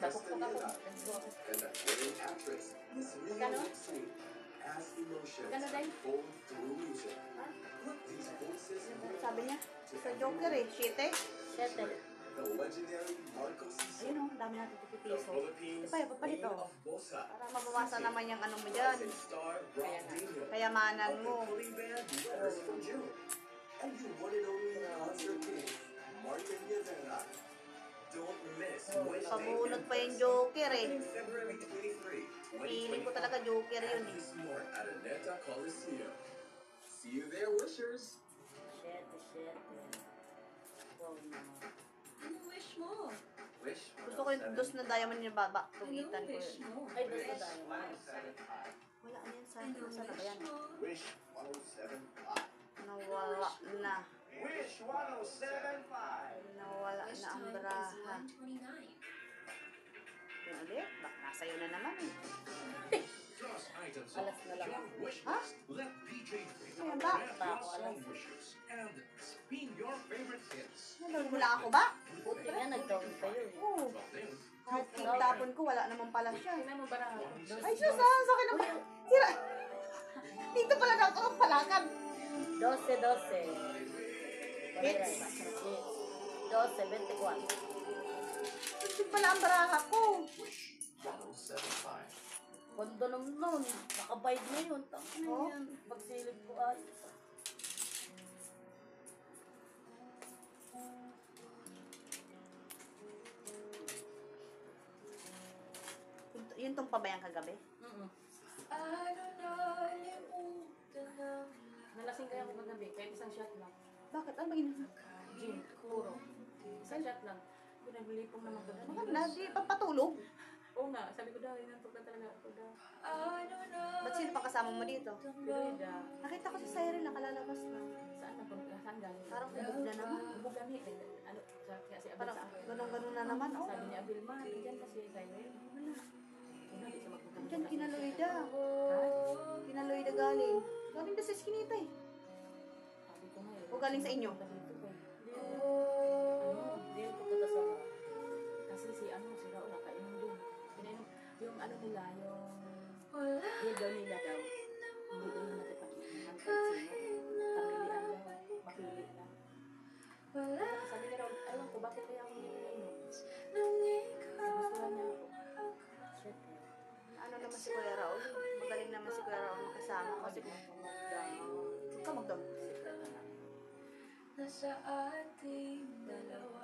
Tapok-pok ako. And that great actress is really sweet as emotions unfold through music. These voices Sabi niya, sa Joker eh, 7. Sete. the legendary Marco Sisson, Ayun o, dami natin the pipiso. Philippines Ipaya, papalit Queen o. of Bossa, Para mabawasan naman yung ano mo dyan. rising star Rob Dino, Kayamanan of the mo. Kaling Band Letters from June, and your one and only concert king, Martin Rivera. Don't miss Wednesday Pamunod and pa yung Thursday, Joker eh. happening February 23, Feeling ko talaga Joker yun at eh. Eastmore at Aneta Coliseum. See you there, wishers. Sete. Wow na. Ano wish mo? Wish Gusto ko yung dos na diamond yung baba. Tugitan Ano ko wish yun. mo? Ay, doon na tayo. Wala na yan sa Ano saan na ba yan? wish mo? Wish 1075. Nawala na. Wish 1075. Nawala Wish na ang time is baraha. 1:29. Yun ulit, baka nasa'yo na naman eh. Cross items Alas na lang. your wish Ha? list. Let PJ Ayan ba? grab your song wishes and spin your favorite hits. Nanood mo lang ako ba? Buti nga, nag-down kayo eh. Oo. But then, Kahit kitapon ko, wala naman pala siya. Tingnan mo bara. Ay, Diyos ah! Sa akin naman. Sira. Dito pala daw ito ang palakan. 12. Hits. 12, 24. Ito pala ang baraha ko. Wish 1075. Kondo naman, nakabayad na yun. Tangin na Oh. yan. Pagsilip ko ay. Yun tong pabayang kagabi. Nalasing kaya ako kagabi, kahit isang shot lang. Bakit? Ano ba yun? Gin, puro. Isang shot lang. Pinaglipong naman ko na. Bakit na? Di papatulog? Oo nga, sabi ko daw, inantok na talaga ako daw. Ba't sino pa kasama mo dito? Pero yun Nakita ko si Cyril nakalalabas na. saan na punta? Saan galing? Parang ubog na naman. Ubog kami. Ano, kaya si Abel Parang sa akin. ganun-ganun na naman. Oh. Sabi ni Abel, ma, dyan kasi tayo. Wala. Hindi siya magpunta. Diyan kinaloida. Kinaloida galing. Galing na sa Eskinita eh. Sabi ko nga eh. O galing sa inyo? Dito ko eh. Hindi pupunta sa kasi si si Raul nakainom din. Pinainom yung ano nila, yung higaw nila daw. Hindi daw yung natipag-iinan. Kasi pamilihan daw. Mapili lang. Sabi ni Raul, ewan ko bakit kaya ako hindi pinainom. Gusto niya ako. Shit eh. Ano naman si Kuya Raul? Magaling naman si Kuya Raul makasama kasi huwag ka magdam. Secret na lang. Nasa ating dalawa.